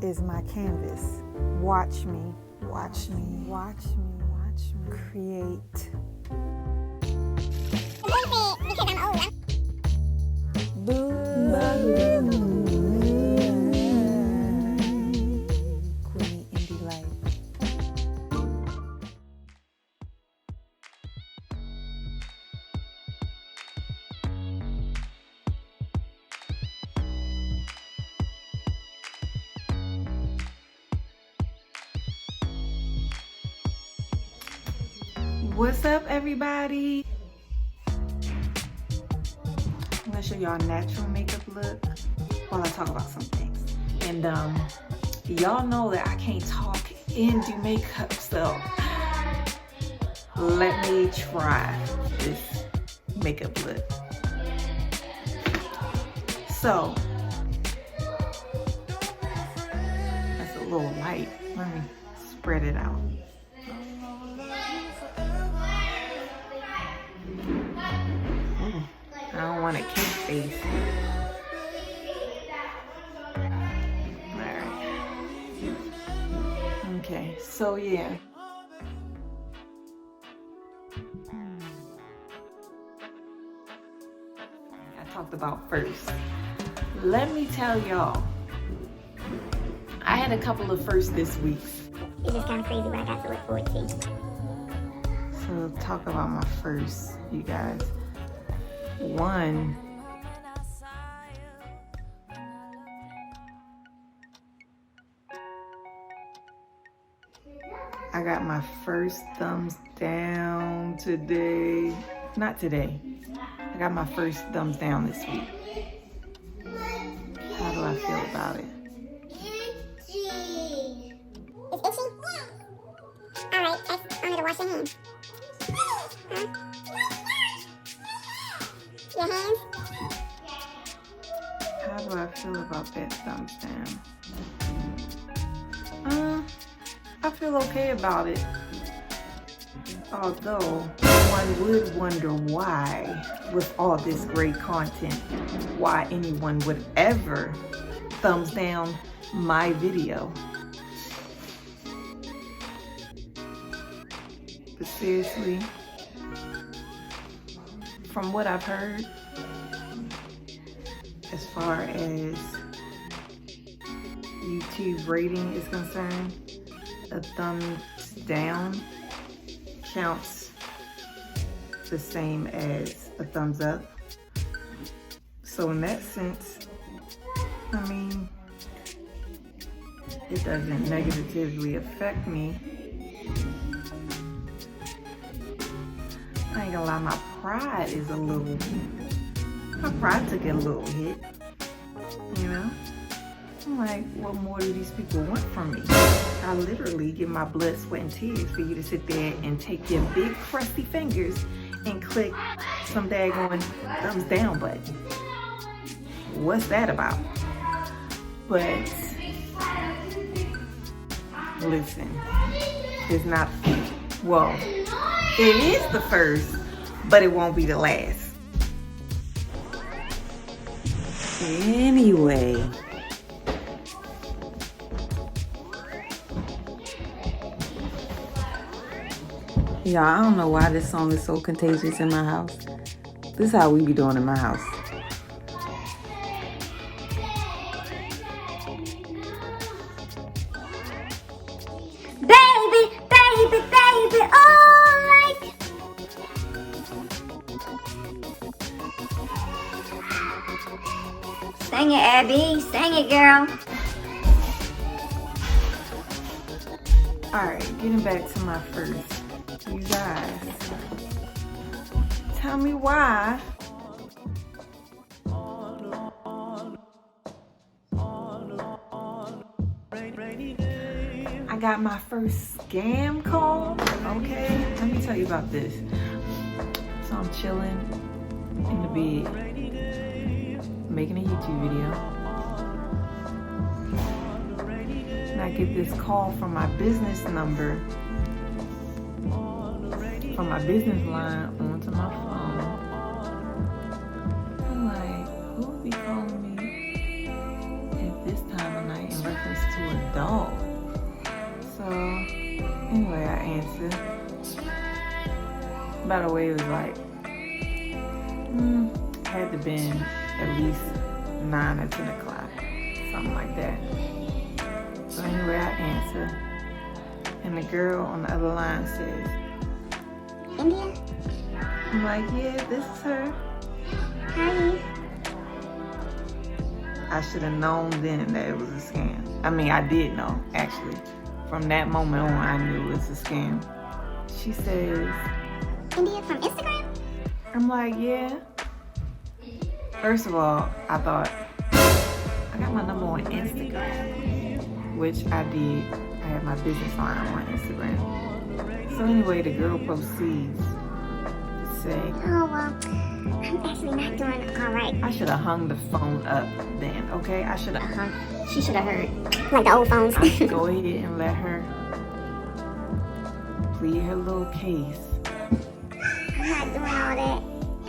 is my canvas. Watch me, watch me, watch me, watch me create. Because I'm old. Kweeni Indilife. What's up, everybody? I'm gonna show y'all a natural makeup look while I talk about some things. And y'all know that I can't talk and do makeup, so let me try this makeup look. So that's a little light. Let me spread it out. I don't want a cake face. Alright. Okay, so yeah. I talked about first. Let me tell y'all, I had a couple of firsts this week. It's just kind of crazy what I got to look forward to. So talk about my firsts, you guys. One, I got my first thumbs down today. Not today. I got my first thumbs down this week. How do I feel about it? It's itchy? Alright, I need to wash your hands. Huh? Your hands? How do I feel about that thumbs down? I feel okay about it. Although one would wonder why, with all this great content, why anyone would ever thumbs down my video. But seriously, from what I've heard, as far as YouTube rating is concerned, a thumbs down counts the same as a thumbs up. So in that sense, I mean, it doesn't negatively affect me. I ain't gonna lie, my pride took a little hit, you know? I'm like, what more do these people want from me? I literally give my blood, sweat, and tears for you to sit there and take your big crusty fingers and click some daggone thumbs down button. What's that about? But listen, it's not, well, it is the first, but it won't be the last. Anyway. Y'all, I don't know why this song is so contagious in my house. This is how we be doing in my house. Baby, baby, baby, alright. Sing it, Abby. Sing it, girl. Alright, getting back to my first. You guys, tell me why I got my first scam call. Okay, let me tell you about this. So I'm chilling in the bed, making a YouTube video, and I get this call from my business number, from my business line onto my phone. I'm like, who would be calling me at this time of night in reference to a dog. So anyway, I answered. By the way, it was like, had to been at least 9 or 10 o'clock, something like that. So anyway, I answered. And the girl on the other line says, India? I'm like, yeah, this is her. How are you? I should have known then that it was a scam. I mean, I did know, actually. From that moment on, I knew it was a scam. She says, India from Instagram? I'm like, yeah. First of all, I thought, I got my number on Instagram, which I did. I had my business line on Instagram. So anyway, the girl proceeds to say, Oh, well, I'm actually not doing all right. I should have hung the phone up then, okay? I should have She should have heard. Like the old phones. I should go ahead and let her plead her little case. I'm not doing all that.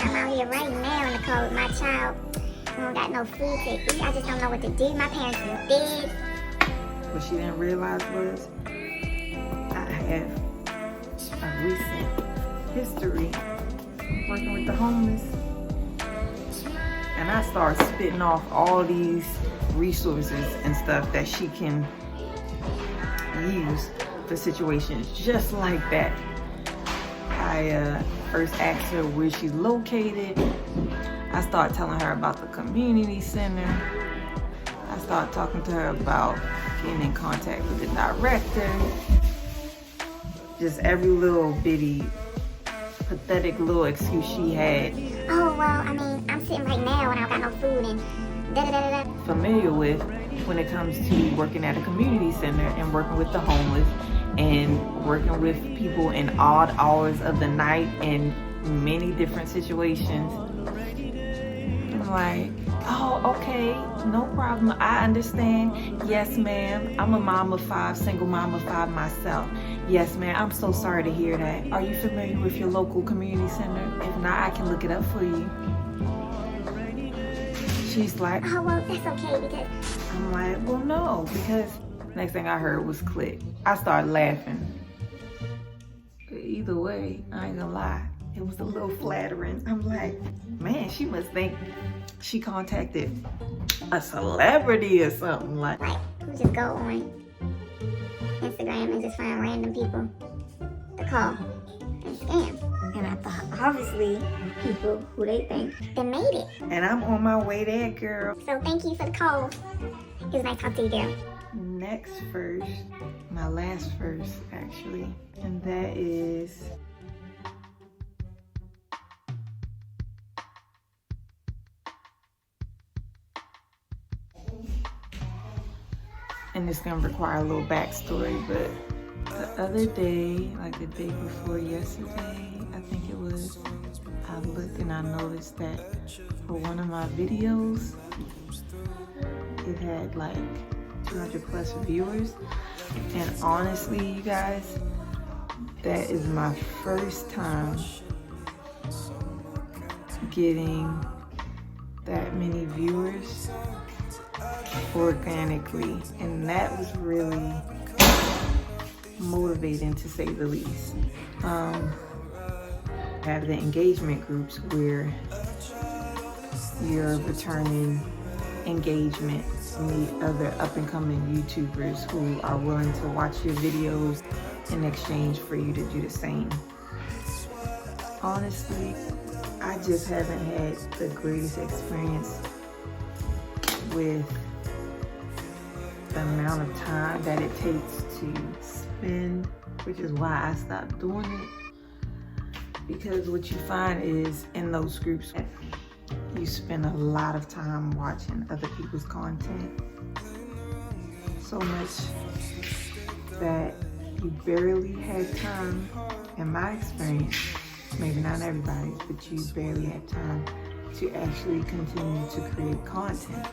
I'm out here right now in the cold with my child. I don't got no food to eat. I just don't know what to do. My parents are dead. What she didn't realize was I have a recent history working with the homeless. And I started spitting off all these resources and stuff that she can use for situations just like that. I first asked her where she's located. I started telling her about the community center. I started talking to her about getting in contact with the director. Just every little bitty, pathetic little excuse she had. Oh, well, I mean, I'm sitting right now and I don't got no food and da-da-da-da-da. Familiar with when it comes to working at a community center and working with the homeless and working with people in odd hours of the night in many different situations. I'm like, oh, okay, no problem. I understand. Yes, ma'am. I'm a mom of 5, single mom of 5 myself. Yes, ma'am. I'm so sorry to hear that. Are you familiar with your local community center? If not, I can look it up for you. She's like, Oh, well, that's okay because I'm like, well, no, because next thing I heard was click. I started laughing. But either way, I ain't gonna lie, it was a little flattering. I'm like, man, she must think she contacted a celebrity or something like. who just go on Instagram and just find random people to call and scam. And I thought, obviously, people who they think they made it. And I'm on my way there, girl. So thank you for the call. It was nice talking to you, girl. Next verse, my last verse actually, and that is, and it's gonna require a little backstory, but the other day, like the day before yesterday, I think it was, I looked and I noticed that for one of my videos, it had like 200 plus viewers. And honestly, you guys, that is my first time getting that many viewers organically, and that was really motivating to say the least. Have the engagement groups where you're returning engagement, meet other up-and-coming YouTubers who are willing to watch your videos in exchange for you to do the same. Honestly, I just haven't had the greatest experience with the amount of time that it takes to spend, which is why I stopped doing it. Because what you find is in those groups, you spend a lot of time watching other people's content. So much that you barely had time, in my experience, maybe not everybody's, but you barely had time to actually continue to create content.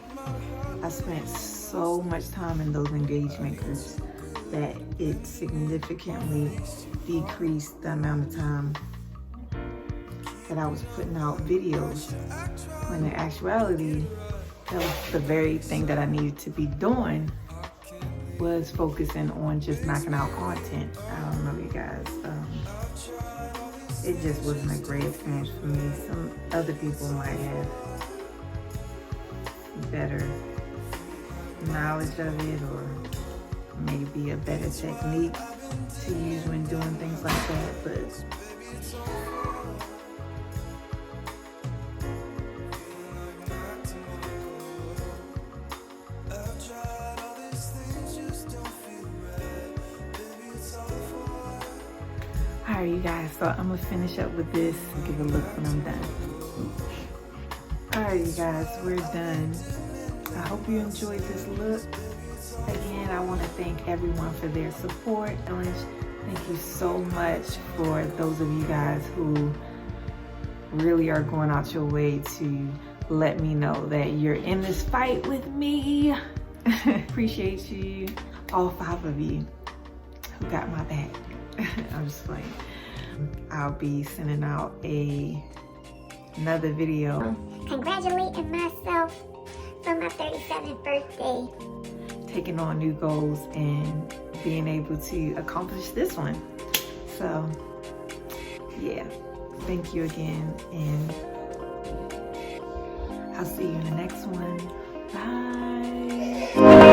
I spent so much time in those engagement groups that it significantly decreased the amount of time that I was putting out videos, when in actuality, that was the very thing that I needed to be doing was focusing on just knocking out content. I don't know, you guys. It just wasn't a great experience for me. Some other people might have better knowledge of it, or maybe a better technique to use when doing things like that, but alright, you guys, so I'm gonna finish up with this and give a look when I'm done. Alright, you guys, we're done. I hope you enjoyed this look. Again, I want to thank everyone for their support. Thank you so much for those of you guys who really are going out your way to let me know that you're in this fight with me. Appreciate you, all 5 of you who got my back. I'm just playing. I'll be sending out another video. Congratulating myself for my 37th birthday. Taking on new goals and being able to accomplish this one. So, yeah. Thank you again, and I'll see you in the next one. Bye.